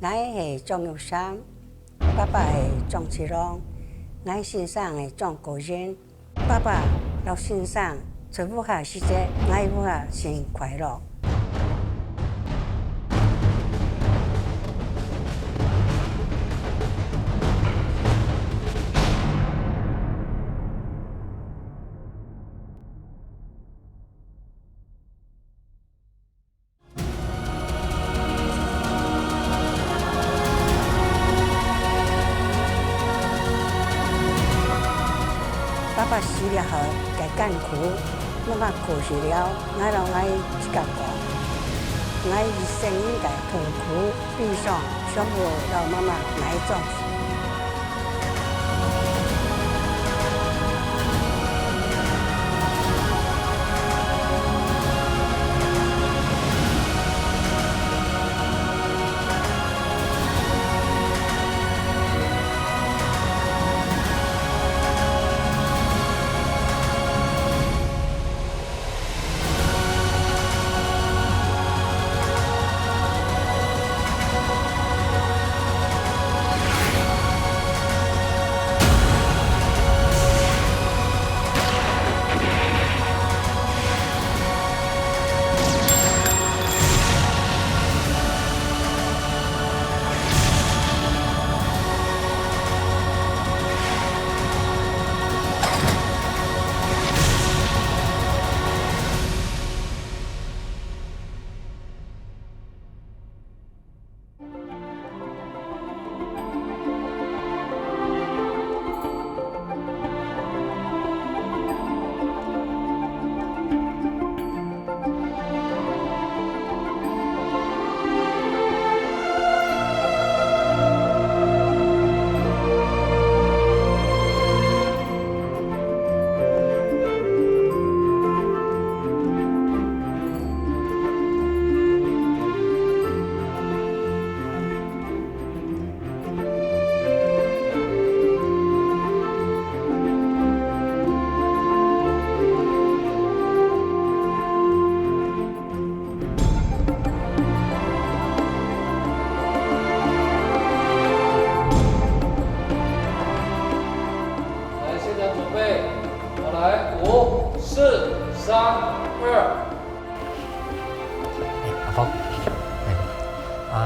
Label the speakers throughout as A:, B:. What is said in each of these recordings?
A: 我是庄玉山，爸爸是庄启龙，我先生是庄国仁。爸爸老先生祝福下时节，我祝下生日快乐。爸爸死了后，该干苦，那么过去了，我让我一个讲，我一生应该痛苦、悲伤，全部让妈妈埋葬。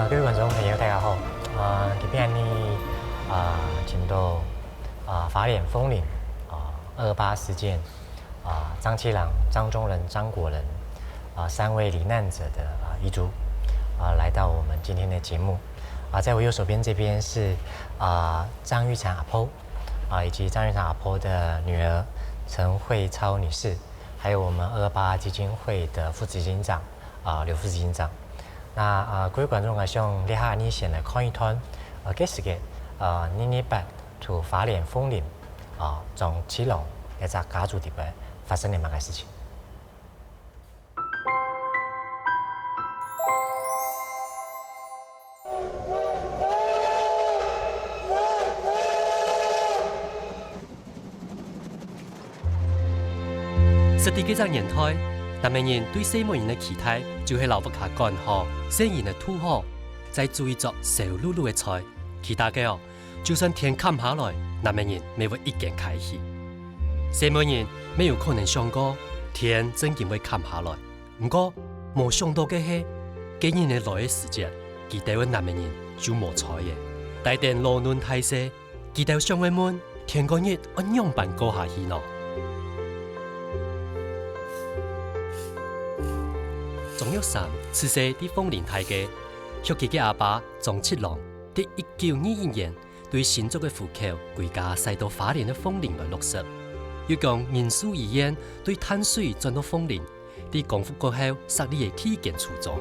B: 各位观众朋友，大家好。今天呢，请到法典风岭228事件张七郎、张忠仁、张国仁3位罹难者的遗族来到我们今天的节目。在我右手边这边是张玉婵阿婆以及张玉婵阿婆的女儿陈慧超女士，还有我们228基金会的副执行长刘副执行长。那各位观众，我想你下你先来看一段这是个2018to法典风岭张七郎一只家族里边发生的乜个事情。
C: 实地几只年代，南美人对西摩人的期待就是留不下干涸、鲜艳的土壤，再注意做熟噜噜的菜。其他嘅就算天砍下来，南美人未会一件开起。西摩人没有可能想过天真竟会砍下来，不过冇想到嘅係，今年嘅来嘅时节，其他位南美人就冇采嘅。大殿罗嫩太细，其他上位们天光日按样板过下去咯。钟玉山出世喺丰年大街，佢嘅阿爸钟七郎喺1921年对新竹嘅户口归家驶到花莲嘅丰年来落实，又讲民俗语言对淡水转到丰年，喺光复过后设立嘅体检初中。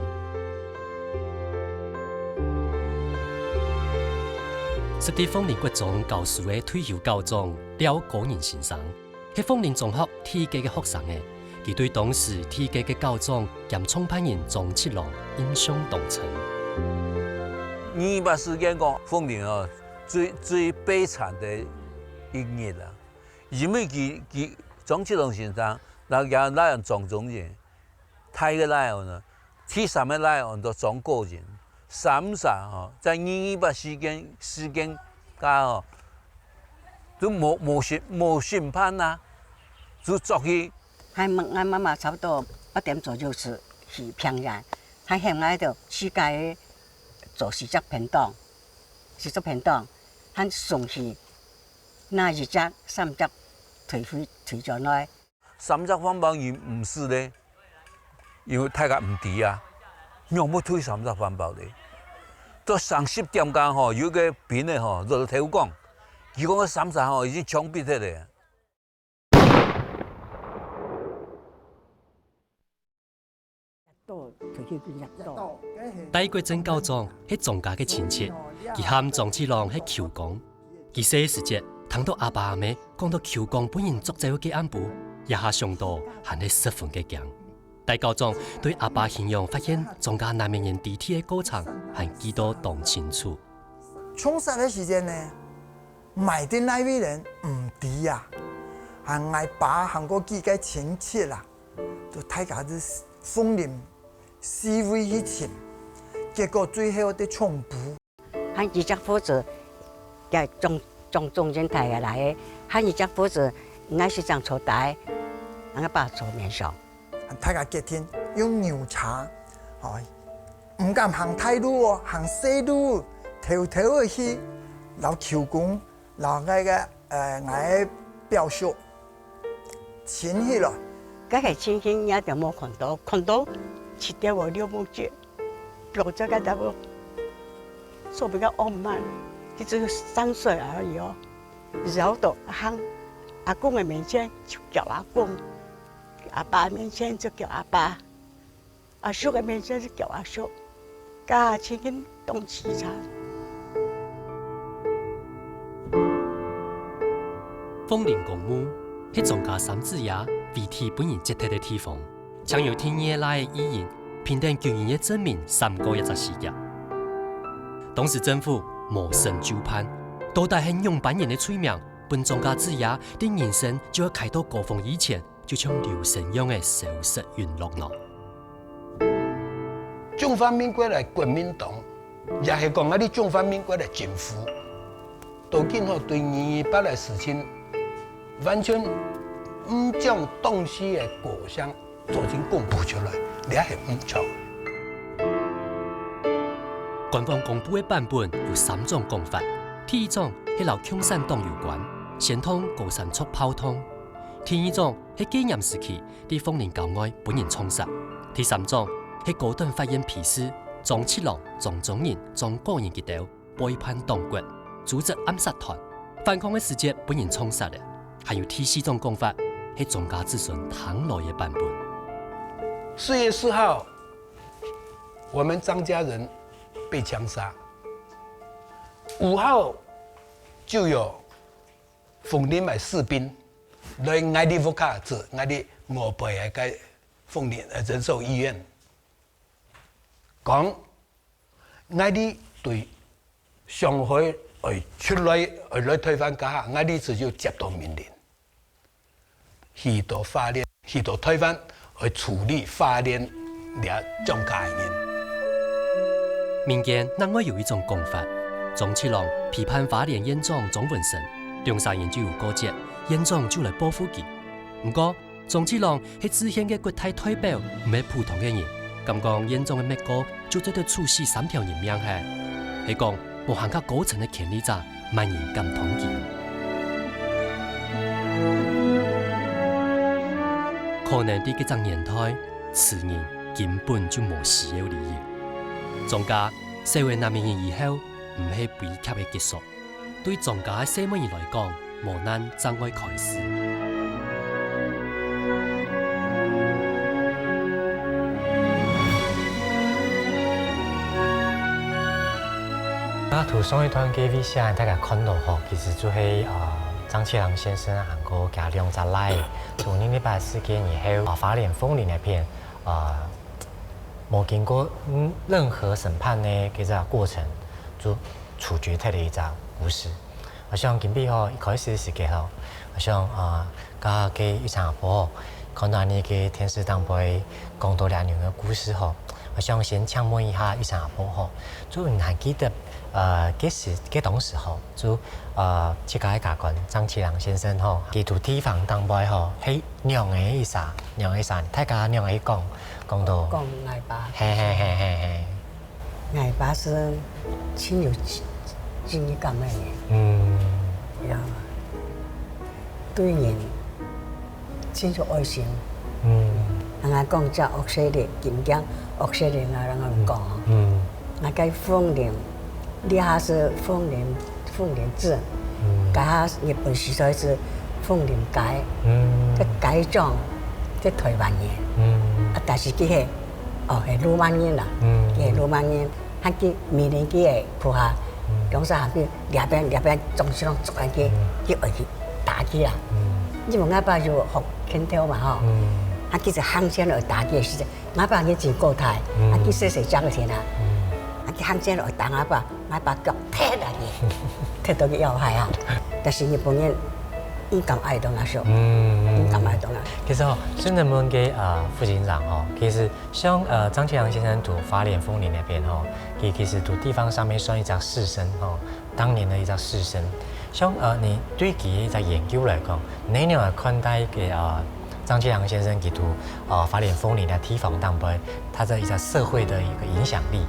C: 实地丰年国中教书嘅退休教宗廖果仁先生，喺丰年中学体检嘅学生嘅。佢對當時體檢嘅教宗兼創辦人鐘七郎印象深深。
D: 228事件講豐年最悲慘的一日啦，因為佢鐘七郎先生那樣種種人，太個來呢，第三個來都中國人，三煞吼，在228事件加吼，都无审判啊，就作去。
A: 俺妈妈差不多8点左右去平原，还向来着世界做时则偏东，时则偏东，俺送去那一只3只推上来。
D: 3只反包伊唔是咧，因为大家唔知啊，让要推3只反包咧。到上10点钟吼，有个兵咧吼，就头讲，伊讲个3只吼已经枪毙起来。
C: 戴国珍教宗是庄家嘅亲戚，佢喊庄次郎係裘公。佢細時節聽到阿爸阿媽講到裘公本人作者嘅安部，一下想到係你十分嘅驚。戴教宗對阿爸形容發現莊家南面人地鐵嘅過程係幾多動清楚。
E: 衝殺嘅時間呢，買的那位人唔知啊，係我爸行過幾個親戚啦，就大家都風鈴示威去前，結果最後的衝突。
A: 喊一隻火子，也中間抬下來的，喊一隻火子，我是張坐台，我把坐面上。
E: 大家決定用牛叉，唔敢行大路哦，行細路，偷偷去撈裘公，撈我表叔，錢去了。
A: 嗰個情形也就冇看到7點我6目睭，表這個大部說比較傲慢，佢只有3歲而已哦。繞到阿公嘅面前就叫阿公，阿爸面前就叫阿爸，阿叔嘅面前就叫阿叔，家情形動氣差。
C: 鳳林公墓係莊家三子爺遺體本人接替嘅地方，將由天野來嘅遺言評定救人嘅證明3個一隻事件。當時政府無神就判，到底係用班人嘅催命，本莊家子爺啲人生就要開到高峰以前，就像流星一樣嘅消失隕落咯。
F: 中華民國嘅國民黨，也係講嗰啲中華民國嘅政府，到今後對228嘅事情，完全唔將當時嘅果相做成公布出來，你係唔錯。
C: 官方公布嘅版本有3種講法，第一種係同共產黨有關，先通高山速炮通；第二種係紀念時期啲鳳林郊外本人衝殺；第3種係高等法院批示莊七郎、莊中人、莊個人結黨背叛黨國，組織暗殺團，反抗嘅時節本人衝殺嘅。還有第4種講法係莊家子孫唐來嘅版本。
F: 4月4號，我們張家人被槍殺。5號就有鳳林嘅士兵來我哋屋卡子，我哋5倍嘅鳳林人壽醫院講，我哋對上海出來推翻家，我哋就要接到命令，去到花蓮，去到推翻去處理花蓮倆莊家嘅人。
C: 民間另外有一種講法，莊七郎批判花蓮縣長莊文生，兩三年就有過節，縣長就來報復佢。不過莊七郎係之前嘅國體代表，唔係普通嘅人，咁講縣長嘅滅國就對佢處死3條人命係講無限較高層嘅權力者，萬人感同佢。可能喺嗰陣年代，此人根本就無需要理由。莊家社會南面人以後唔係悲劇嘅結束，對莊家嘅社會人來講，無難正愛開始。
B: 那圖上一段嘅 VCR 大家看到吼，其實就係張七郎先生韓國加兩隻來，從228事件以後，花蓮鳳林那邊冇經過任何審判呢，這個過程就處決他的一個故事。我想今比吼一開始時嘅吼，我想加嘅一場波，看到你嘅電視當背講到2年嘅故事吼，我想先请问一下玉山阿婆吼，就你还记得当时候就这个甲官张其良先生吼，佢土地方当摆吼，喺娘嘅意思，大家娘嘅讲到，
A: 讲爱爸，
B: 嘿，
A: 爱爸是亲有情义感的人，然后对人亲有爱心，人家讲叫恶势力，金江恶势力啊，人家讲，那个凤林，你还是凤林镇，加日本时代是凤林街，这街长，这台湾人，但是佢系系罗马人啦，佢系罗马人，他佢明年佢系铺下，两三下佢两边总是拢捉来佢回去打佢啦。因为我爸就学拳头嘛吼，佢就行先来打佢时阵，我爸佢真高态，佢细细只个先啦。佢行先来打我爸脚踢下去，踢到佢要害啊！但是日本人唔敢爱动啊，说，唔敢爱动啊。
B: 其实真的问给副警长其实像张其良先生读花莲凤林那边其实读地方上面算一只士绅当年的一只士绅。像你对佢一只研究来讲，你样来看待给张其良先生佢读花莲凤林的地方当中，他的一个社会的一个影响力。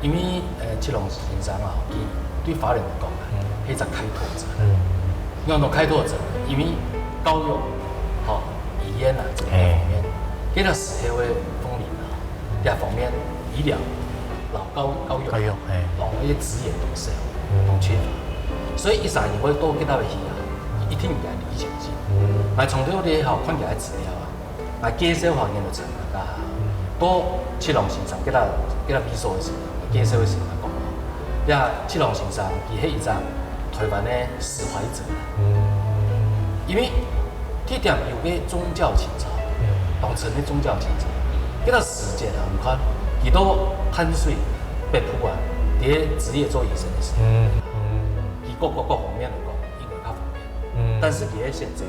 G: 因为七龙先生佢对法人来讲係一個開拓者。用到開拓者，因為教育、語言這個方面，佢個社會風鈴這方面醫療、教育，一啲資源都少，都缺乏。所以13年我多幾多嘅戲一定要理清先。但從頭啲看起來資料但介紹方面就成個多七龍先生佢美術嘅時候。介紹嘅時候講，七龍先生佢係一個台灣嘅史懷者，因為佢點有個宗教情操，當成嘅宗教情操，嗰個時間很快，佢都碳水被鋪啊，啲職業做醫生嘅時候，佢各方面嚟講應該較方便，但是佢嘅選擇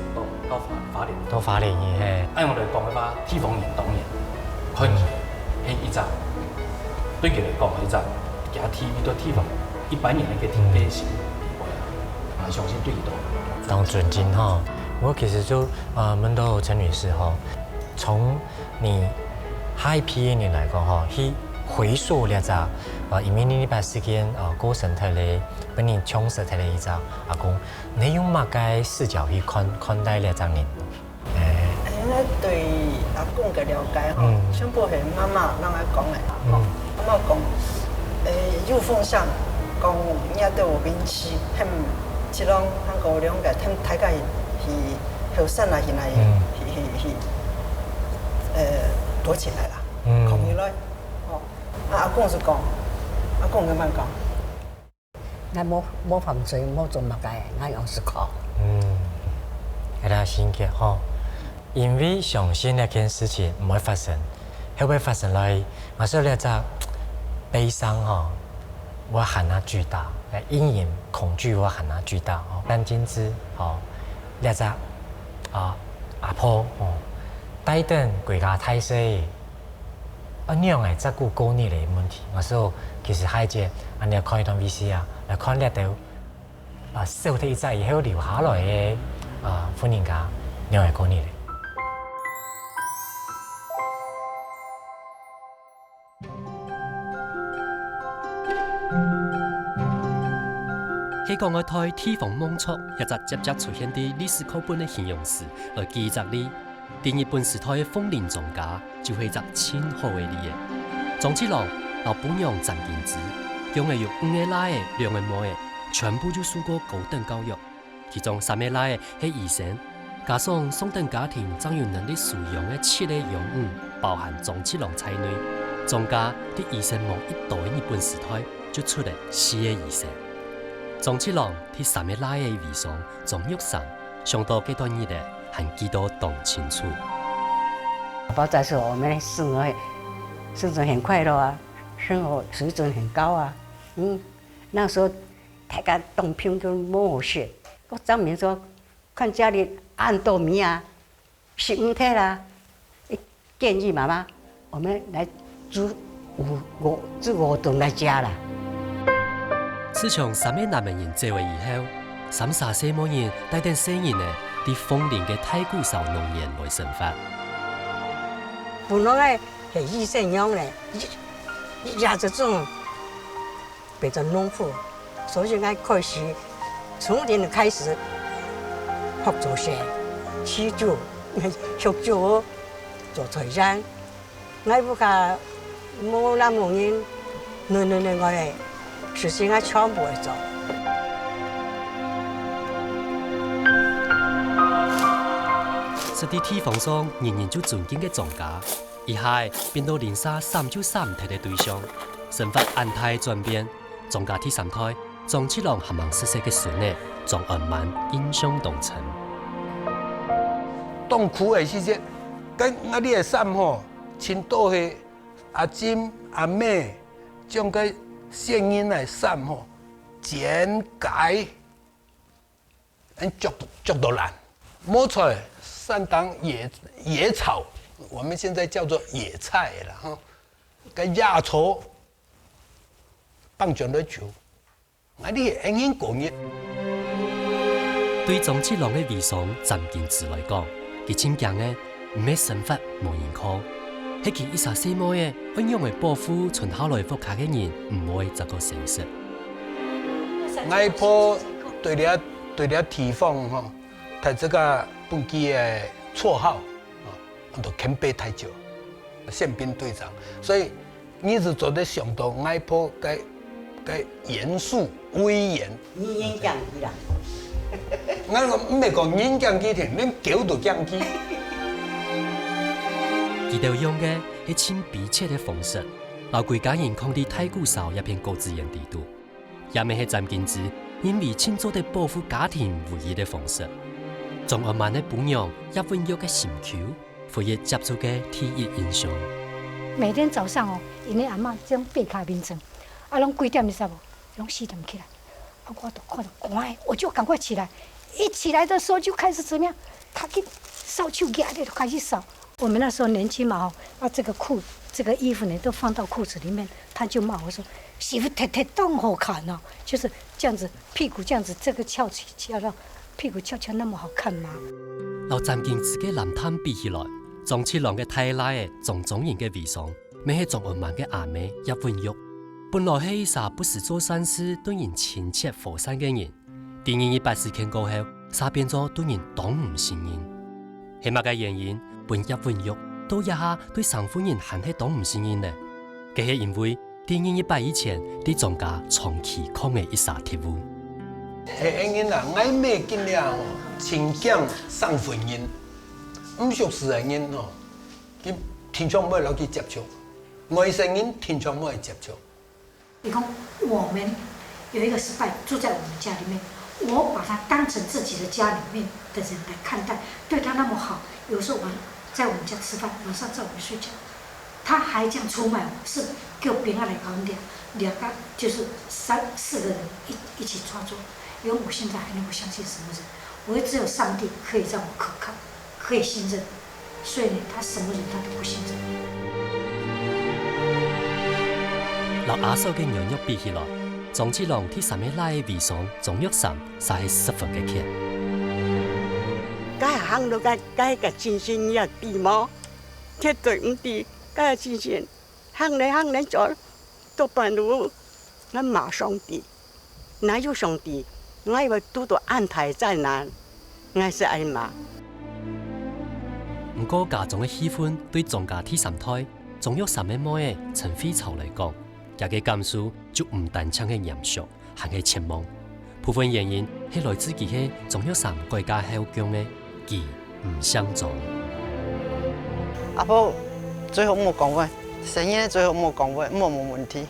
G: 到法律，
B: 到法律嘅，
G: 按我嚟講嘅話，地方人當然可以係一個。對佢嚟講，係就其他 TV 都地方一般人嘅停背性，相信對佢都
B: 當準經我其實就問到陳女士從你下一批年來講去回溯呢隻因為呢把時間過身體咧，本年衝死體咧一隻阿公，你用乜嘅視角去看待呢隻人？
H: 我對阿公嘅了解全部係媽媽讓我講嘅媽媽講，有風向講也對我邊去，hem 即種韓國兩個hem大概係後生啊，現在躲起來啦，抗議來，阿公就講，阿公咁樣講，
A: 我冇犯罪，冇做乜嘅，我有思考。
B: 係啦，先嘅因為相信那件事情唔會發生，會唔會發生來？我說呢隻悲傷我很難巨大，陰影恐懼我很難巨大但今之呢隻阿婆帶動國家體制，樣係照顧高年嚟嘅問題。我說其實係隻，你看一段 VCR，嚟看呢度受體制以後留下來嘅婦人家，樣係高年嚟。
C: 喺講我台地方夢觸一隻接接出現啲歷史課本嘅形容詞，而記載呢，第日本時代嘅鳳林莊家就係一隻千好嘅嚟嘅。張七郎老本娘陳建之，用嘅有5個奶嘅2個妹嘅，全部就受過高等教育，其中3個奶嘅係醫生，加上上等家庭總有能力撫養嘅7個養母，包含張七郎在內，莊家啲醫生望一代日本時代就出嚟4個醫生。張七郎喺3個奶嘅位上，張玉山上到幾段日咧，還記得當清楚。
A: 寶仔說我們生活很快樂啊，生活水準很高啊。那時候大家動拼都冇事。我張明說，看家裡暗豆米啊，食唔退啦，建議媽媽我們來煮5顿来食啦。
C: 自从3个南门人做位以后，3岁某人带点生人呢，伫丰林嘅太古烧农园来生活。
A: 本来个是医生样嘞，也这种变成农妇，所以我开始从零开始学做事、起煮、学做做菜山，我不卡冇那么人，另外嘞，事情我全部会做。
C: 实伫地方上，人人就尊敬嘅庄家，一下变到连沙393睇嘅对象，生活安泰转变。庄家第3胎，庄七郎含含实实嘅孙呢，庄安曼印象动情。
F: 冻苦的时节，跟你的衫吼，穿倒去阿金阿妹，将个现音的衫吼，剪改，脚都烂，摸出来散当野草，我们现在叫做野菜了哈，个压稠，放上来煮，我哋会用过日。
C: 对庄七郎嘅味爽暂见子来讲，佢真强嘅，唔係生活無人靠。迄期一霎細妹嘅運用嘅保護存下來福卡嘅人，唔會這個消失。
F: 外婆對了地方吼，他這個本機嘅綽號啊，叫肯貝太久，憲兵隊長。所以一直做得上到外婆該嚴肅威嚴。
A: 你演講佢啦。
F: 我唔係講演講佢添，連狗都講佢。
C: 佢哋用嘅係親鼻切嘅方式，讓規家人抗啲太古燒一片高資源地度，也咪係暫見之，因為親做啲保護家庭唯一嘅方式。仲阿曼嘅本樣也溫柔嘅心球，回憶接觸嘅第一印象。
I: 每天早上哦，因為阿嬷將背卡面床，攏幾點你知無？攏4點起來。我都看到乖，我就趕快起來。一起來的時候就開始怎麼樣？他給燒手壓的就開始燒。我們那時候年輕嘛，這個衣服呢都放到褲子裡面，他就罵我說：“媳婦太當好看哦，就是這樣子屁股這樣子，這個翹到屁股翹那麼好看嗎？”
C: 老暫見自己藍灘比起來，莊七郎嘅太奶嘅種種人嘅味爽，咪係莊阿曼嘅阿妹一溫肉。本來係一個不是做善事對人親切和善嘅人，電影100天過後，煞變咗對人當唔信任。係乜嘅原因？本一溫肉都一下對上夫人還係當唔信任呢？這係因為電影100以前啲莊家長期抗嘅一剎鐵屋。
F: 係因為啦，我妹見了吼，親講上婚姻，唔熟識嘅人吼，佢天窗冇落去接觸，外省人天窗冇去接觸。
I: 你看，我們有一個失敗住在我們家裡面，我把他當成自己的家裡面的人來看待，對他那麼好。有時候在我們家吃飯，晚上在我們睡覺，他還這樣出賣我，是給我別人來搞兩個就是4個人一起抓住，因為我現在還能夠相信什麼人？我只有上帝可以讓我可靠，可以信任，所以呢，他什麼人他都不信任。
C: 老阿嫂嘅樣肉比起來，莊七郎啲3個奶嘅味爽，總約3才係10分嘅強。
A: 家行到家個親戚也比冇，絕對唔比家親戚行嚟做，都不如我媽上帝，哪有上帝？我以為都安排在哪，我是愛媽。
C: 唔過家中嘅氣氛對莊家第3胎總約3嘅妹嘅陳飛潮嚟講，也嘅感受就唔單淨係嚴肅，還係切望。部分原因係來自佢係總約3國家後強嘅佢唔相撞。
H: 阿婆最好冇講話，生意最好冇講話，冇問題。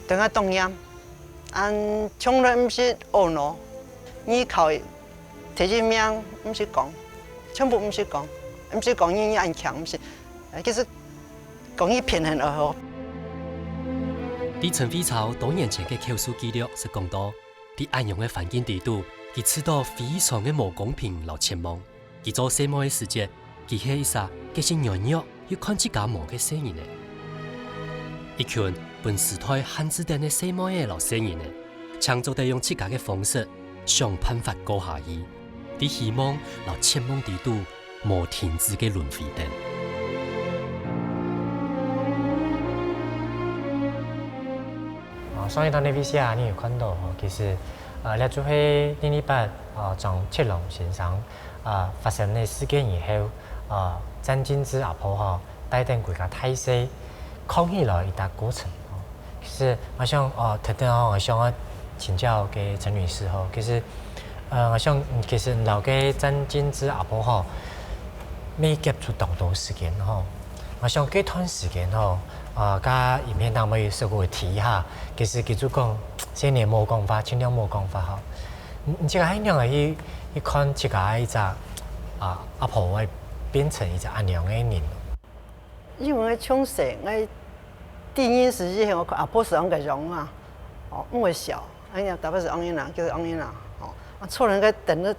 H: 等下當然，從來唔是懊惱，依靠提起名唔是講，全部唔是講，唔是講人安強，唔是，其實講一片很而好。
C: 啲陳飛潮多年前嘅口述記錄是講到，啲安陽嘅環境地度，佢知道非常嘅無公平和切望。佢做細妹嘅時節，佢係一個既是軟弱又看自家無嘅生人嚟。一群本时代汉字典的细妹的老先人呢，抢做地用自家的方式，想办法过下去，伫希望老千梦地度无停止嘅轮回灯。
B: 所以到那 VCR 你有看到其实了就係呢8張七龍先生發生嘅事件以後曾金枝阿婆帶領國家體制抗議了一大過程。其實我想特登我想請教嘅陳女士其實我想其實老嘅曾金枝阿婆未接觸當多時間我想這段時間加影片當中稍微提一下，其實叫做講這年冇講法，盡量冇講法你這個係樣嘅去看這個一隻阿婆會變成一隻安樣嘅人。
H: 因為從細我第一時間我看阿婆是安個樣啊，唔會笑，哎呀，特別是安樣啦，叫做安樣啦，錯人個等了，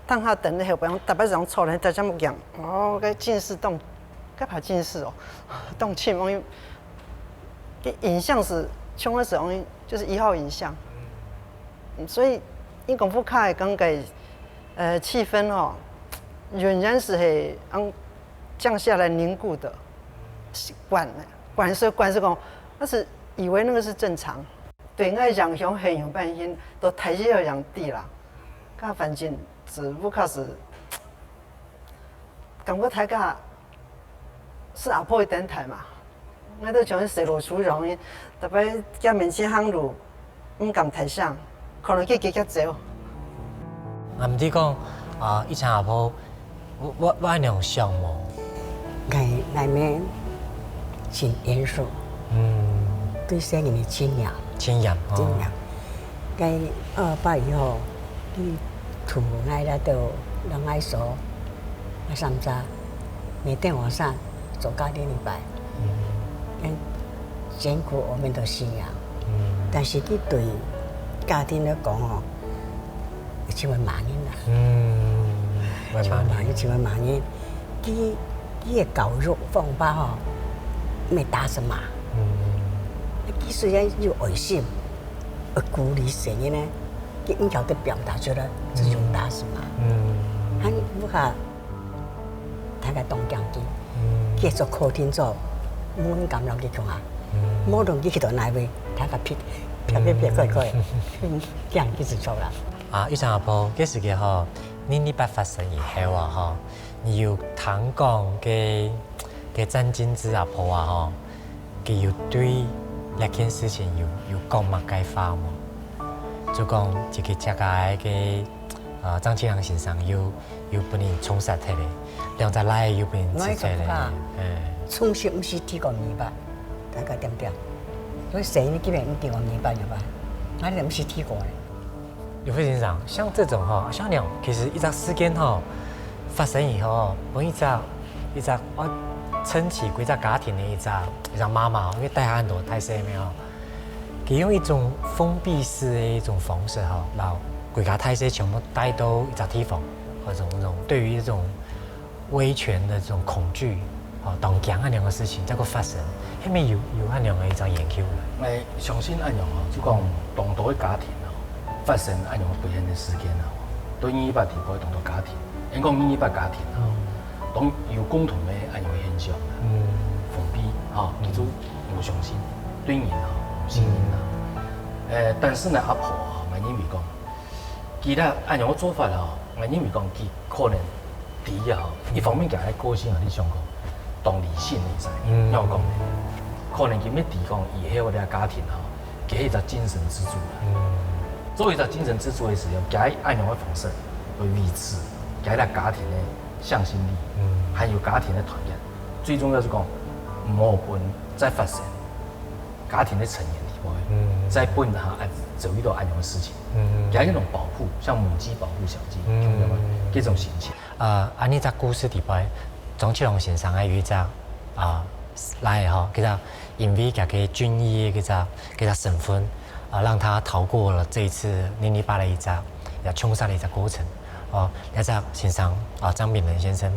H: 當下等了後邊，特別是錯人在這麼講，個近視動，個怕近視動氣容易。影像是像那时候就是1號影像，所以因功夫卡讲个气氛仍然是系降下来凝固的，管是讲，但是以为那个是正常，对我讲想很有半天都台阶要养低啦，噶反正只不过是感觉台噶是阿婆的电台嘛。我都像细路鼠容易，特别叫面前行路，唔敢太想，可能去结结走。
B: 唔知講以前阿婆，我那樣想喎，
A: 內面真嚴肅，對生人的經驗，經驗。該28以後，你土愛啦都人愛說，我三扎，每天晚上做家庭禮拜。兼顧我們的信仰，但是佢對家庭來講千萬萬人啦，千萬萬人，佢嘅教育方法沒打什麼，佢雖然有愛心，鼓勵聲音呢，佢唔曉得表達出來，只用打什麼，佢唔下睇個東江機，佢做客廳做。滿感人嘅講下，冇同佢去到哪位，睇個撇怪，這樣其實做啦。
B: 以前阿婆嗰時嘅呢8發生以後你要聽講嘅曾金枝阿婆佢要對呢件事情要講乜解法喎？就講這個這個嘅張啟良先生要不能衝殺佢哋，兩隻奶要不能自殺咧。
A: 從小唔是睇過200，大家點點，所以誰呢基本唔睇過200了吧？我哋唔是睇過咧。
B: 劉副先生，像這種像那樣，其實一個事件發生以後，我一個我撐起幾個家庭的一個媽媽，因為帶下很多太細沒有，佢用一種封閉式的一種方式然後幾個太細全部帶到一個地方，或者對於一種威權的這種恐懼。當講嗰樣嘅事情，再個發生，係咪有嗰樣嘅一種研究咧？
G: 我相信嗰樣就講當多嘅家庭發生嗰樣危險嘅事件對28地區當多家庭，因講28家庭當有共同嘅嗰樣現象封閉叫做無相信，對人無信任但是呢阿婆我認為講，其他嗰樣嘅做法我認為講佢可能第一一方面佢喺個性你想講。當理性嚟曬，我講可能佢咩地方以後我哋家庭佢係一個精神支柱啦。作為一個精神支柱嘅時候，佢按樣嘅方式去維持佢哋家庭嘅向心力，還有家庭嘅團結。最重要是講唔好俾再發生家庭嘅成員裡邊，再俾人做遇到按樣嘅事情。佢係一種保護，像母雞保護小雞，咁樣嘅種心情。
B: 按呢個故事裡邊。張啟良先生有一隻來叫做因為佢嘅軍醫嘅叫做身份讓他逃過了這一次008的一個衝殺的一個過程。呢隻先生張炳仁先生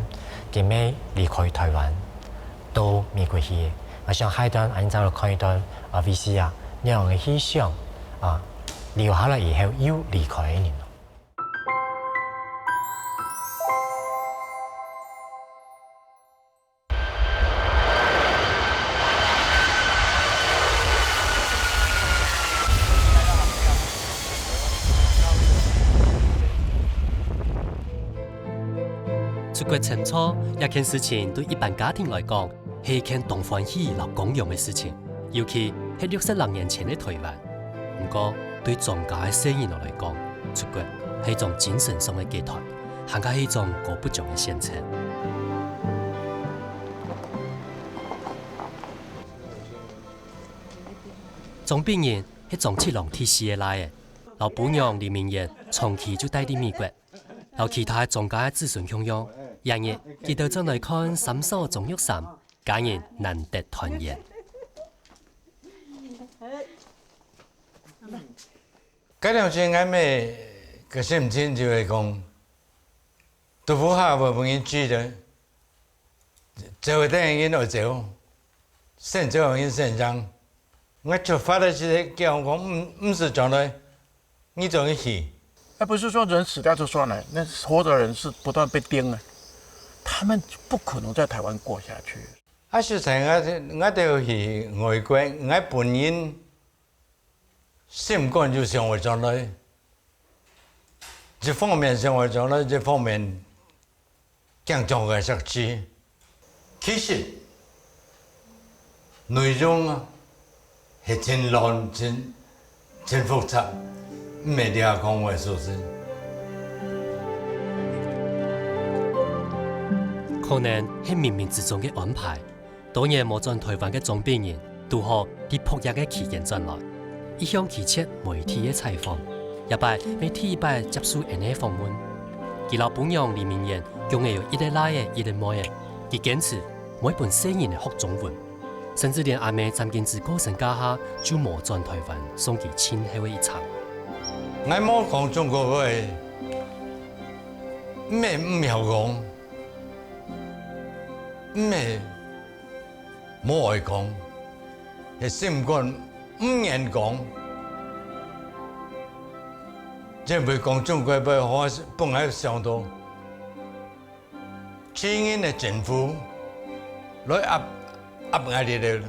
B: 佢未離開台灣到美國去，像海端安走了看一段VC 啊，那样的气象留下来以后又离开的人。
C: 出國乘車一件事情對一般家庭來講係一件同歡喜又光榮嘅事情，尤其係60年前嘅台灣。不過對莊家嘅生意來講，出國係一種精神上嘅寄託，更加係一種過不盡嘅選擇。莊炳仁係莊七郎體系嘅來嘅，老伴娘李明艷長期就待喺美國，有其他莊家嘅子孫響樣。然而，佢到咗來看三嫂鍾玉山，家人難得團圓。
J: 嗰條線啱咩？個心情就係講，杜甫下無本人知嘅，就係等人來走，先走人先讓。我出發的時候叫我講，唔是將來，你怎麼去？
K: 那不是說人死掉就算了，那活着人是不斷被盯啊。他們不可能在台灣過下去。
J: 實際我哋去外國，我本人心肝就生活將來，這方面生活將來，這方面更重嘅實際。其實內容啊係真亂、真複雜，唔係你講話數字。
C: 可能係冥冥之中嘅安排。當年冇轉台灣嘅莊炳仁，拄好喺撲日嘅期間轉來，一向期切媒體嘅採訪，一擺媒體一擺接受人嘅訪問。佢老伴娘李明艷用嘅有一日來嘅，一日冇嘅，佢堅持每本聲音嚟學中文，甚至連阿妹詹建志過身家下就冇轉台灣，送佢親後嘅一場。
J: 我冇講中國話，咩唔曉講。咩冇愛講，係心肝唔願講。真係講中國話，我本來想到，前年嘅政府來壓我哋咧，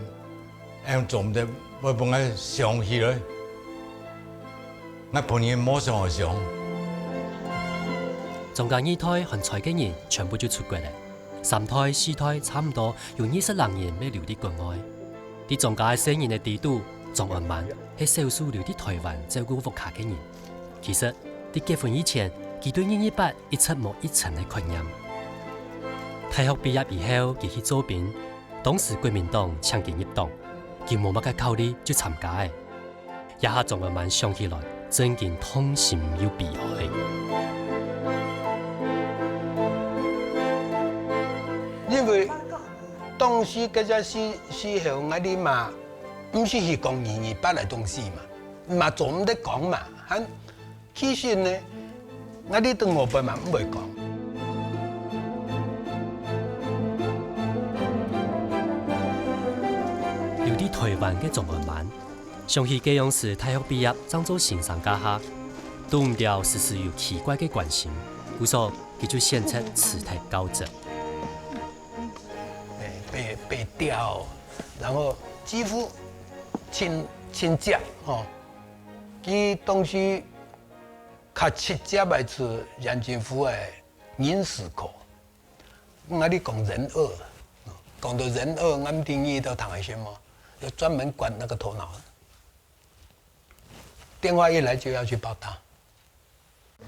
J: 樣做唔得，我本來想起來，我本人冇想想。
C: 莊家二胎和財嘅人全部就出國咧。3胎、4胎差唔多有20人未留喺國外。啲莊家生意嘅地度，莊安萬係少數留喺台灣照顧屋企嘅人。其實，喺結婚以前，佢對128一直冇一層嘅概念。大學畢業以後，佢去做兵，當時國民黨搶佢入黨，佢冇乜嘅考慮就參加嘅。一下莊安萬想起來，真見痛心又悲哀。
F: 因為當時嗰隻時候，我哋嘛唔是去講228嘅東西嘛，嘛做唔得講嘛。其實呢，我哋對我輩嘛唔會講。
C: 留喺台灣嘅莊安萬，想起這樣時大學畢業，當做先生家下，都唔掉時時有奇怪嘅關心，故所佢就選擇辭退教職。
F: 被調，然後幾乎親家哦，佢當時較直接來自楊金福嘅人事科，我哋講人惡，講到人惡，我們定義到談係什麼？要專門管那個頭腦。電話一來就要去報到。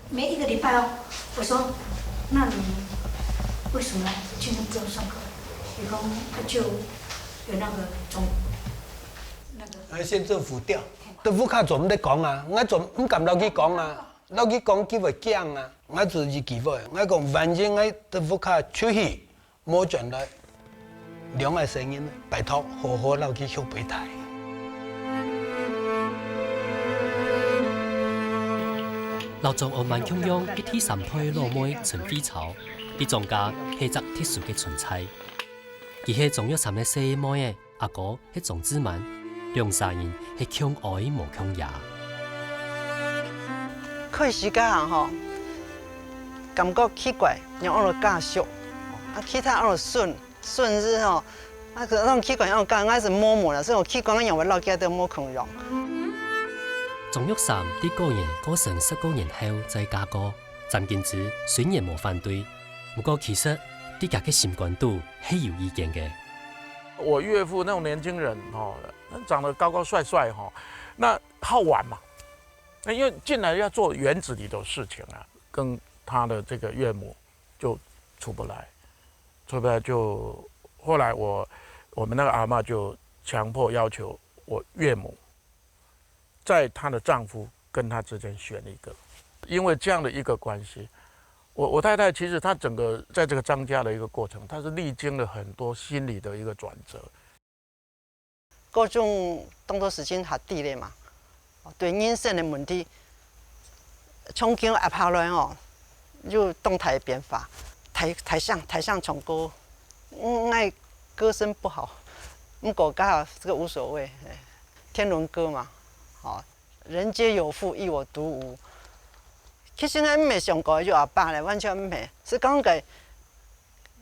I: 每一個禮拜哦，我說，那你為什麼今天不用上課？比如講，他就有那個總那個。
F: 縣政府調，政府卡做唔得講啊，我做唔敢落去講啊，落去講佢會驚啊，我自己機會，我講反正我政府卡出去冇轉來，兩個聲音，拜託好好落去學備台。
C: 老莊安萬強樣一梯3胎老妹陳飛潮，啲莊家係隻特殊嘅存在。佢係鍾玉山嘅細妹嘅，阿哥是种子man，两三人是强爱无强牙。
H: 开始甲人吼，感觉奇怪，让我教熟，其他我顺日吼，那种奇怪让我教，我是摸啦，所以我奇怪我让我老家都摸空容。
C: 钟玉山伫个人过成19年後再嫁過，詹金枝雖然無反對，不過其實啲家嘅心觀度係有意見嘅。
K: 我岳父那种年轻人哦，长得高高帅帅哈，那好玩嘛。那因为进来要做园子里的事情啊，跟他的这个岳母就处不来，就后来我们那个阿嬷就强迫要求我岳母，在她的丈夫跟她之间选一个，因为这样的一个关系。我太太其实她整个在这个张家的一个过程，她是历经了很多心理的一个转折。
H: 各种当作事情下底咧嘛，对人生的问题，从今下下来哦，有动态的变化。台上唱歌，爱歌声不好，不过噶这个无所谓，天伦歌嘛，人皆有父，亦我独无。其实我唔系上过就阿爸咧，完全唔系，是讲个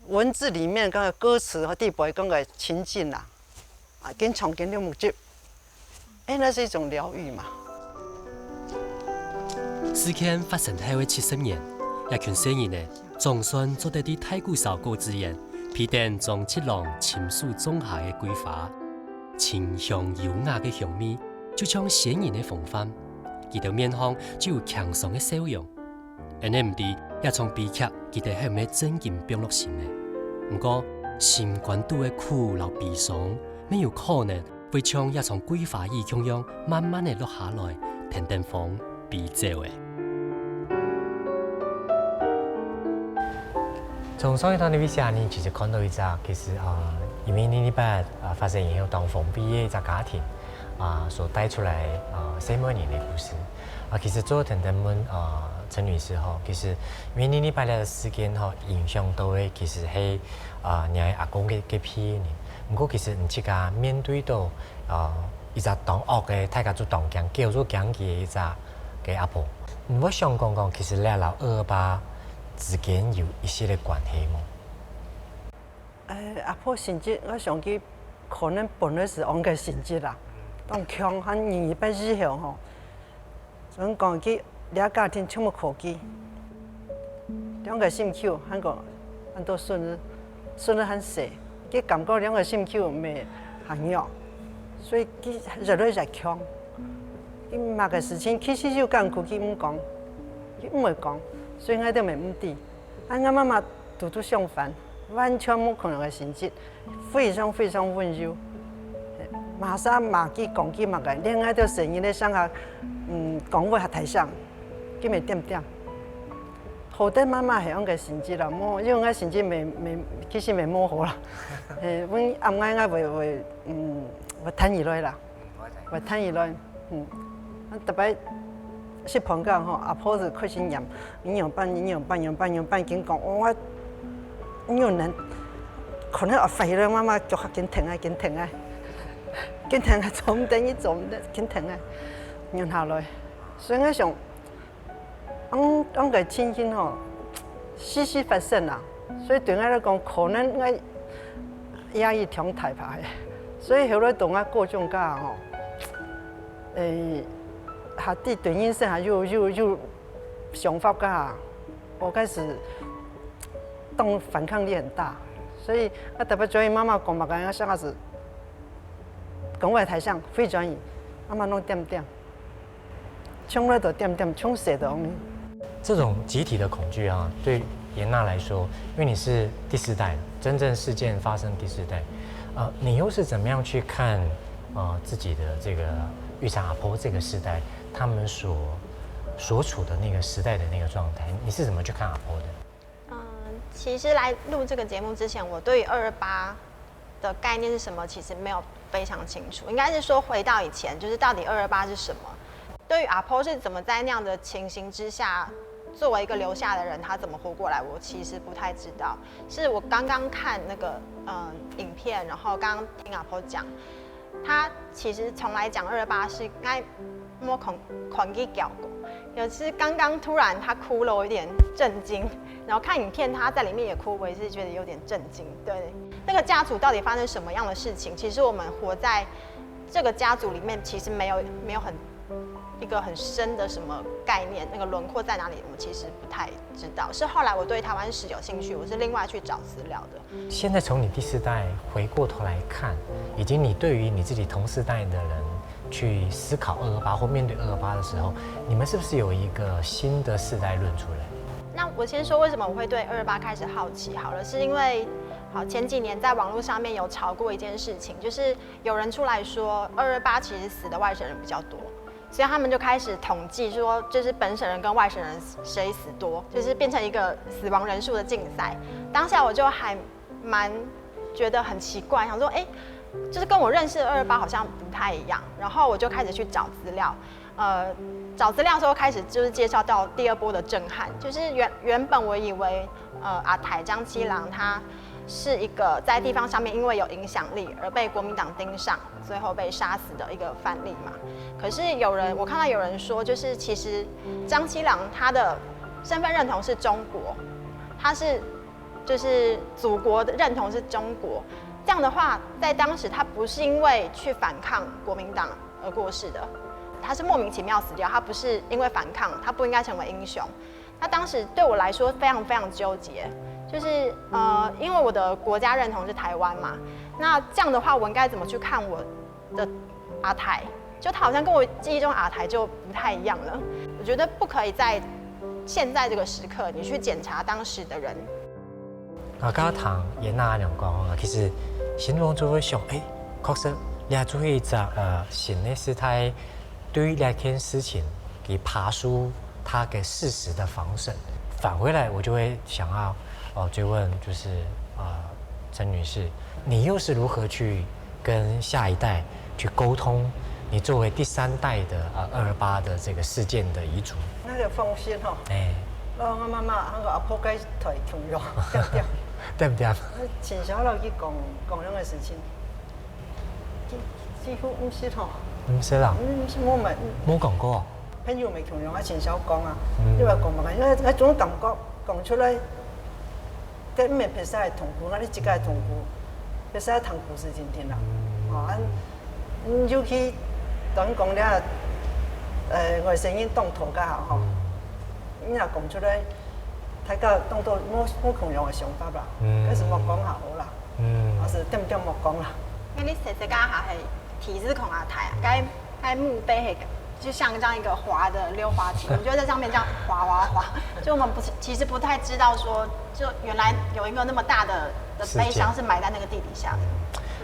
H: 文字里面讲个歌词和地位讲个情境啦，跟唱跟了目睭，那是一种疗愈嘛。
C: 事件發生喺70年，一群少年呢，總算做得啲太古燒果子園，批定將七郎침樹種下嘅桂花，清香優雅嘅香味，就像鮮豔嘅風範。佢哋面孔就有強爽嘅笑容，而呢唔啲也從悲劇，佢哋係唔係真金變落心嘅。不過心關度嘅苦與悲傷，沒有可能會像也從桂花葉咁樣慢慢地落下來，停停風逼走嘅。
B: 從上一堂的 VCR 呢，其實看到一隻其實因為呢班發生以後當封閉嘅一隻家庭所帶出來4年的故事其實做等等們陳女士其實因為呢班嘅事件影響到嘅其實係你阿公嘅批人，不過其實唔知個面對到一隻當惡嘅大家做當強叫做強嘅一隻嘅阿婆，我想講其實兩老228之間有一些嘅關係嗎？
H: 阿婆性質，我想佢可能本來是按個性質啦，當強很容易被影響吼。所以講佢兩家庭全部可記，兩個心口很個很多順日很細，佢感覺兩個心口未很弱，所以佢越來越強。佢乜個事情其實就艱苦，佢唔講，佢唔會講。所以我都咪唔知，我媽媽都相反，完全冇可能嘅性質，非常非常溫柔。馬上罵佢講佢乜嘅，連我都成日咧想下，講話喺台上，佢咪點點。好在媽媽係咁嘅性質啦，冇因為我性質其實未模糊啦。我啱啱會吞而來啦，會吞而來，特別。小朋友阿婆就開始飲營養班，經講我營養人可能我肥啦，媽媽叫佢緊停啊，做唔得，緊停啊，然後來，所以我想，個情形時時發生啦，所以對我來講，可能我壓抑挺大排，所以後來同我各種家下啲對人生下有想法噶，我開始當反抗力很大，所以我特別中意媽媽講乜嘅，我小孩子講話台上非常意，媽媽弄點，從來都點，從寫的。
B: 這種集體的恐懼對嚴娜來說，因為你是第4代，真正事件發生第4代，你又是怎麼樣去看自己的這個玉山阿婆這個時代？他們所處的那個時代的那個狀態，你是怎麼去看阿婆的？
L: 其實來錄這個節目之前，我對於228的概念是什麼，其實沒有非常清楚。應該是說回到以前，就是到底228是什麼？對於阿婆是怎麼在那樣的情形之下作为一个留下的人，他怎么活过来，我其实不太知道。是我刚刚看那个影片，然后刚刚听阿婆讲，他其实从来讲228是该摸恐惧搞过，有次刚刚突然他哭了，我有点震惊。然后看影片，他在里面也哭，我也是觉得有点震惊。对，那个家族到底发生什么样的事情？其实我们活在这个家族里面，其实没有一个很深的什么概念，那个轮廓在哪里，我们其实不太知道。是后来我对台湾史有兴趣，我是另外去找资料的。
B: 现在从你第4代回过头来看，以及你对于你自己同世代的人去思考228或面对228的时候，你们是不是有一个新的世代论出来？
L: 那我先说为什么我会对228开始好奇好了，是因为前几年在网络上面有吵过一件事情，就是有人出来说228其实死的外省人比较多，所以他们就开始统计说，就是本省人跟外省人谁死多，就是变成一个死亡人数的竞赛。当下我就还蛮觉得很奇怪，想说就是跟我认识的228好像不太一样，然后我就开始去找资料。找资料的时候开始就是介绍到第2波的震撼，就是原本我以为阿台张七郎他是一个在地方上面因为有影响力而被国民党盯上，最后被杀死的一个范例嘛。可是我看到有人说，就是其实张七郎他的身份认同是中国，他是就是祖国的认同是中国。这样的话，在当时他不是因为去反抗国民党而过世的。他是莫名其妙死掉，他不是因为反抗，他不应该成为英雄。那当时对我来说非常非常纠结，就是因为我的国家认同是台湾嘛，那这样的话我应该怎么去看我的阿台？就他好像跟我记忆中阿台就不太一样了。我觉得不可以在现在这个时刻，你去检查当时的人。
B: 剛剛談嚴娜兩講啊，其實新郎就會想，確實你係做一隻新的時代。對於那件事情，給爬出他給事實的仿審，返回來我就會想要追問，就是陳女士，你又是如何去跟下一代去溝通？你作為第3代的228的這個事件的遺囑，
H: 那個放心吼，我媽媽嗰個阿婆該台重用，對唔對？
B: 對唔對？
H: 前小樓去講那個事情，幾乎唔是吼。
B: 唔識啦，冇講過。
H: 朋友未同樣，前手講啊，因為講嘛，因為一種感覺講出來，佢唔係撇曬痛苦，我哋自己係痛苦，撇曬痛苦是真天啦。尤其當講咧，外省人當土家下吼，你若講出來，大家當到冇同樣嘅想法啦，嗰時莫講下好啦，還是點點莫講啦。
L: 因為你細家下係。體字孔阿台啊，該墓碑就像這樣一個滑的溜滑梯，我們就在上面這樣滑，就我們其實不太知道說，就原來有一個那麼大的悲傷是埋在那個地底下的。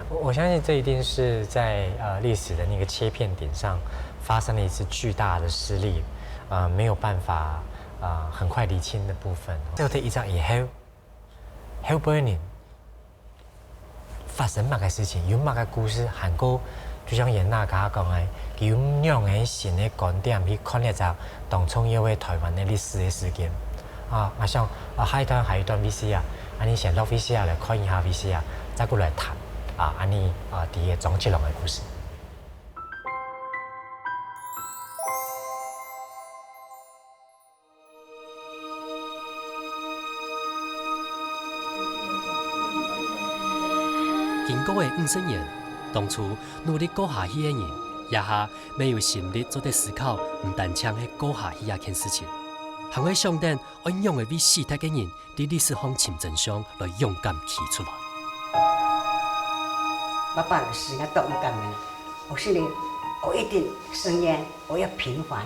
B: 我相信這一定是在歷史的那個切片點上發生了一次巨大的失利，沒有辦法很快釐清的部分。就這一仗以後 ，Hellburning 發生乜嘅事情，有乜嘅故事，韓國就像嚴娜家講嘅，有兩個新嘅觀點去看一隻當初因為台灣嘅歷史嘅事件。像下一段 VCR，你先落 VCR 來看一下 VCR，再過來談你第一張七郎嘅故事。
C: 經過的50年，當初努力過下去的人，也下沒有心力做啲思考，唔單槍去過下去一件事情。行喺上頂安樣嘅為死體嘅人，喺歷史上尋真相來勇敢企出來。
A: 爸爸的事要到勇敢的，我心里我一定申冤，我要平反。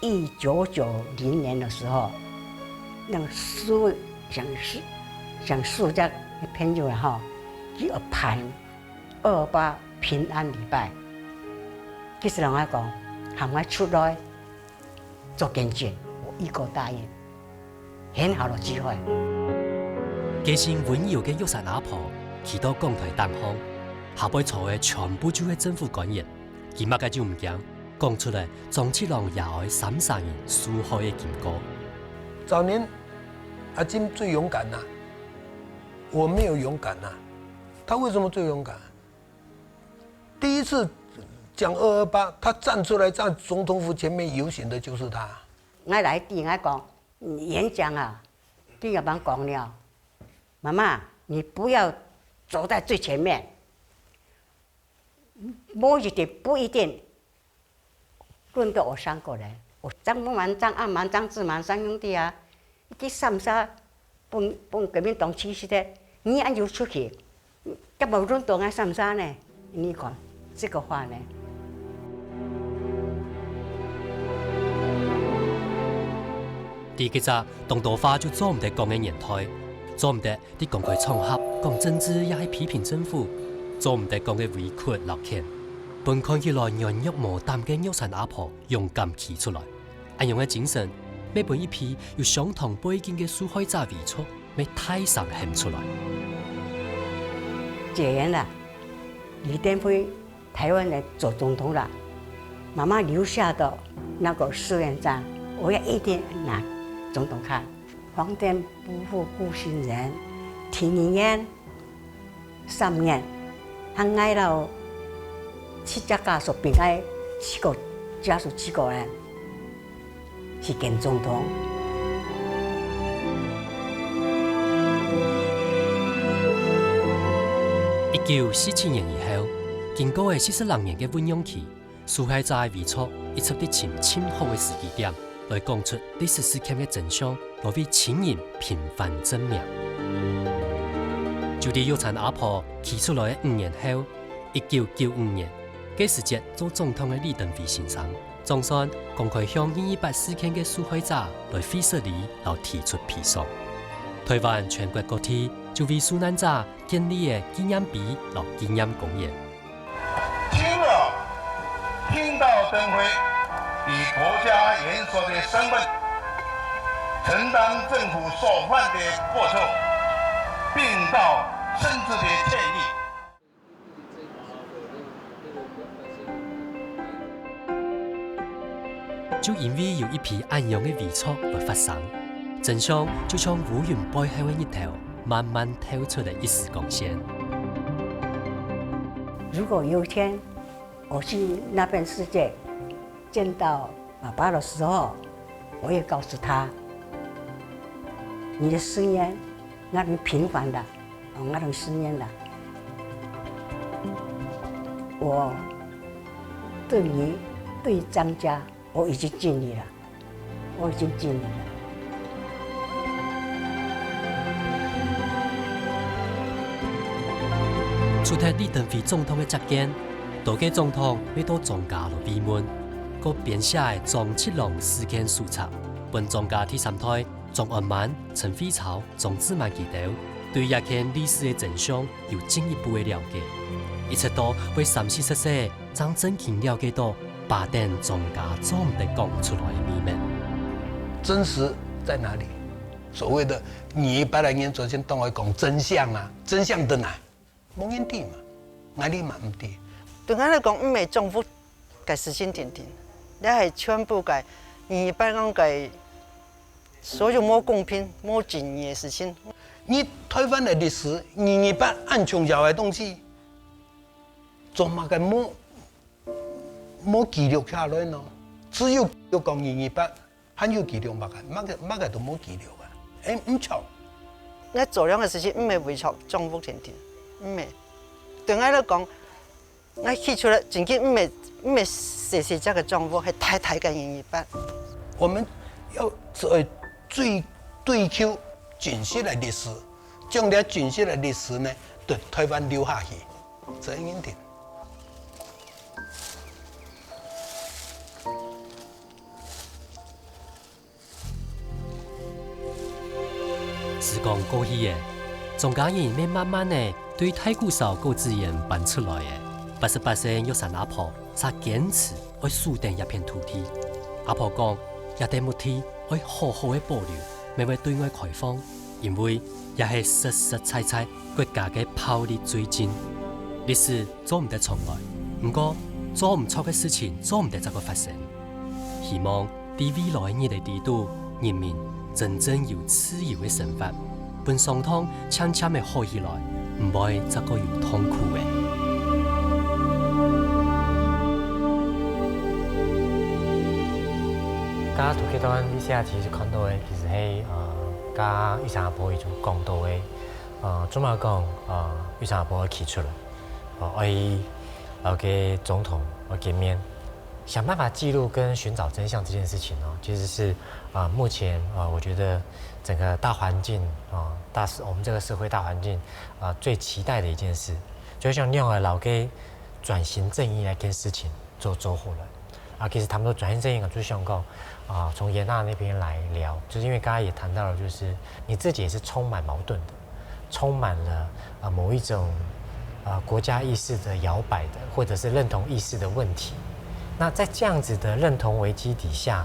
A: 1990年的時候，那個想述這篇就哈。去辦228平安禮拜，其實人家講，喊我出來做見證，我一個答應，很好的機會。
C: 家境溫柔嘅玉山阿婆，去到港台東方，下輩坐嘅全部就係政府官員，佢乜嘅就唔驚，講出來，張七郎也愛3人蘇海嘅經過。
F: 早年阿金最勇敢呐、我没有勇敢呐、他为什么最勇敢？第一次讲228，他站出来在总统府前面游行的就是他。
A: 我来对我讲演讲啊，对个帮讲了，妈妈，你不要走在最前面，不一定轮到我3个人。我张凤满、张安满、张志满3兄弟啊，去三沙帮革命党起事的，你按就出去，干嘛轮到我三沙呢？你讲这个话呢？
C: 第几集董道花就做唔得讲嘅年代，做唔得啲讲佢场合讲政治也系批评政府，做唔得讲嘅委屈落欠。本看起来软弱无担嘅有产阿婆勇敢企出来，安用嘅精神，每本一批有相同背景嘅受害者委屈，咪太上显出来。
A: 解严了，李登辉台湾人做总统了，妈妈留下的那个誓言章，我要一定拿总统看。皇天不负苦心人，天年3年，han爱到7家家属平安7个家属7个人是见总统。
C: 1947年以后，经过42年嘅醞釀期，受害者嘅委屈一直啲前清好嘅時機點，來講出歷史事件嘅真相，來為親人平反正名。就啲有產阿婆企出來5年後，1995年，嗰時節做總統嘅李登輝先生，總算公開向228事件嘅受害者來廢設立，來提出賠償。台灣全國各地就為受難者建立嘅紀念碑和紀念公園。
M: 今日聽到登輝以國家元首的身份承擔政府所犯的過錯，並道深摯的歉意。
C: 就因為有一批安樣嘅委屈來發生，真相就像烏雲背後嘅日頭，慢慢透出嚟一絲光線。
A: 如果有一天我去那邊世界見到爸爸的時候，我也告訴他，你的誓言那種平凡的，那種誓言的，我對你對張家我已經盡力了，我已經盡力了。
C: 出台李登輝總統嘅接見，多個總統要到莊家來慰問，個編寫嘅莊七郎事件手冊，本莊家第3代莊安滿、陳輝超、莊志滿記得，對日件歷史嘅真相有進一步嘅了解，一直到為34世將真經了解到把定莊家做唔得講出來嘅秘密。
F: 真實在哪裡？所謂的200年昨天當我講真相啊，真相在哪？冇人知嘛，我哋嘛唔知。
H: 對我嚟講，唔係政府嘅事情定定，你係全部嘅200講嘅所有冇公平、冇正義嘅事情。
F: 你台灣嘅歷史，228按從小嘅東西，做乜嘅冇記錄下來呢？只有講228，還有記錄乜嘅都冇記錄啊！唔錯。
H: 我做兩個事情唔係為錯政府定定。唔係，對我嚟講，我起出來曾經唔係謝這個政府，係太嘅228。
F: 我們要追求真實嘅歷史，將啲真實嘅歷史呢，對台灣留下去，這一定。
C: 時光過去嘅，莊家人咪慢慢嘅。對太古嫂高資源搬出來嘅88歲有產阿婆，才堅持要樹定一片土地。阿婆講，一塊木地要好好嘅保留，咪會對外開放，因為也係實實在在國家嘅暴力追進。歷史做唔得重來，不過做唔錯嘅事情做唔得再個發生。希望喺未來嘅日子度，人民真正有自由的生活，本伤痛悄悄的好起来，唔会再个有痛苦的。
B: 家杜克端以下其实看到的，其实係家玉山阿婆伊就讲到的，怎么讲玉山阿婆提出了，要给总统要见面，想办法记录跟寻找真相这件事情哦，其实是目前我觉得整个大环境我们这个社会大环境最期待的一件事，就像用老给转型正义那件事情做后来其实他们都转型正义就想讲从严娜那边来聊，就是因为刚才也谈到了，就是你自己也是充满矛盾的，充满了某一种国家意识的摇摆的，或者是认同意识的问题。那在这样子的认同危机底下，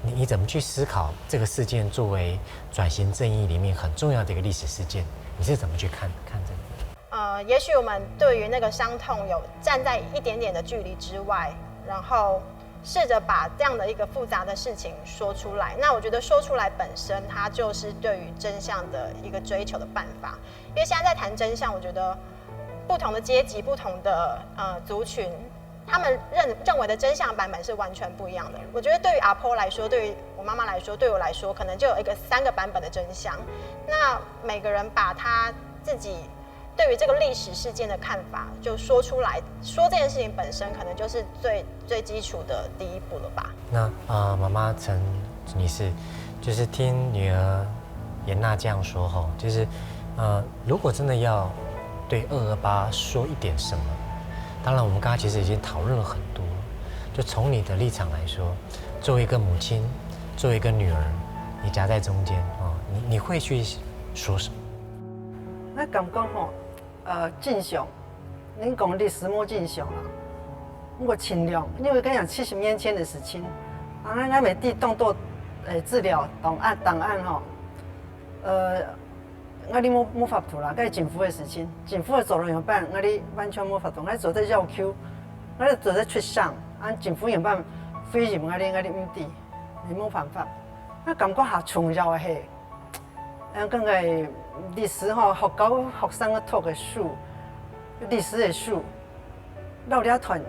B: 你怎么去思考这个事件作为转型正义里面很重要的一个历史事件？你是怎么去看这个？
L: 也许我们对于那个伤痛有站在一点点的距离之外，然后试着把这样的一个复杂的事情说出来。那我觉得说出来本身，它就是对于真相的一个追求的办法。因为现在在谈真相，我觉得不同的阶级、不同的族群，他们认为的真相版本是完全不一样的。我觉得对于阿婆来说，对于我妈妈来说，对我来说，可能就有3个版本的真相。那每个人把他自己对于这个历史事件的看法就说出来，说这件事情本身可能就是最基础的第一步了吧。
B: 那妈妈陈女士，就是听女儿严娜这样说吼，就是如果真的要对228说一点什么，当然我们刚刚其实已经讨论了很多，就从你的立场来说，作为一个母亲，作为一个女儿，你夹在中间你会去说什么？
H: 我感觉吼，正常，恁讲历史莫正常啦。我尽量，因为跟你讲70年前的事情，咱每地动作资料档案吼，我哋冇法度啦，嗰係政府嘅事情，政府嘅做人樣辦，我哋完全冇法度，我哋做得繞口，我哋做得出省，政府樣辦非任我哋唔知，你冇辦法。我感覺下重要嘅係，講嘅歷史吼，學校學生嘅讀嘅書，歷史嘅書，老啲團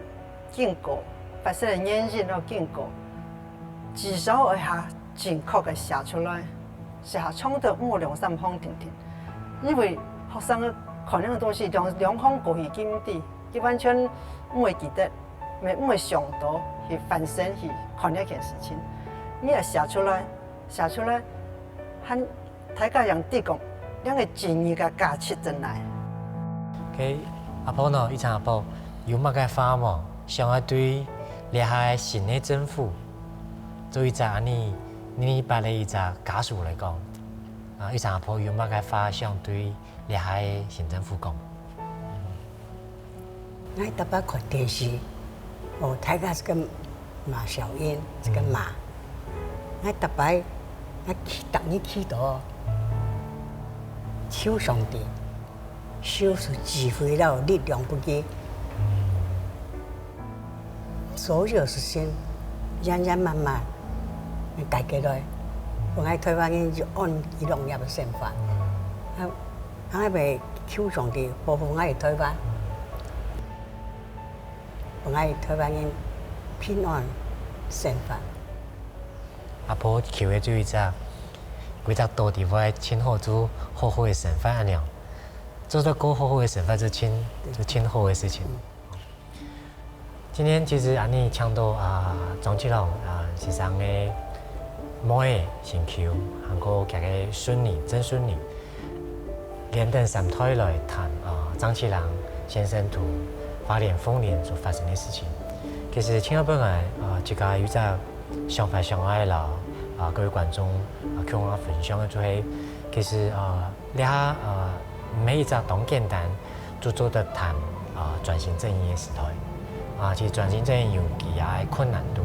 H: 經過，發生嘅演繹都經過，至少會下正確嘅寫出來，寫下衝突冇兩三方停停。因為學生嘅可能都是兩方過去經歷，佢完全唔會記得，唔會想到去反省去看呢件事情。你要寫出來，和大家人哋講，兩個正義嘅價值進來。
B: 佢阿婆呢？以前阿婆有乜嘅話嘛？想要對你係新嘅政府做一隻你把你一隻家屬嚟講。以前阿婆有乜嘅話想對你係新政府講？
A: 我特別看電視，睇下這個馬小燕，這個馬，我特別當你祈禱，求上帝，修出智慧了，力量不給，所有事情，慢慢解決來。我喺台灣人就按伊農業嘅生活，我咪求上帝保護我喺台灣，我喺台灣人平安生活。
B: 阿婆求嘅就一隻，幾隻多地方親好做好好嘅生活咁樣，做得夠好好嘅生活就親好嘅事情。今天其實安尼搶到張啟龍先生嘅。妹先求，韓國嘅個孫女、曾孫女，連登3台來談張啟龍先生同花蓮豐年所發生嘅事情。其實聽到本來這個有隻想法上愛啦各位觀眾跟我分享嘅就係，其實你下每一隻當簡單做得談轉型正義嘅時代其實轉型正義有其他困難度，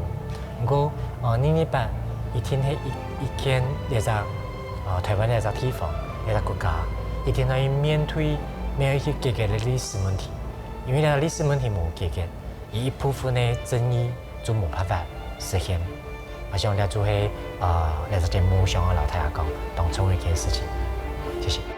B: 不過你把一天喺一間呢隻台灣呢隻地方呢隻國家，一天可以面對一些解決的歷史問題，因為呢歷史問題冇解決，一部分的爭議就冇辦法實現。我希望在做喺在节目上嘅老太下讲当初嘅一件事情，谢谢。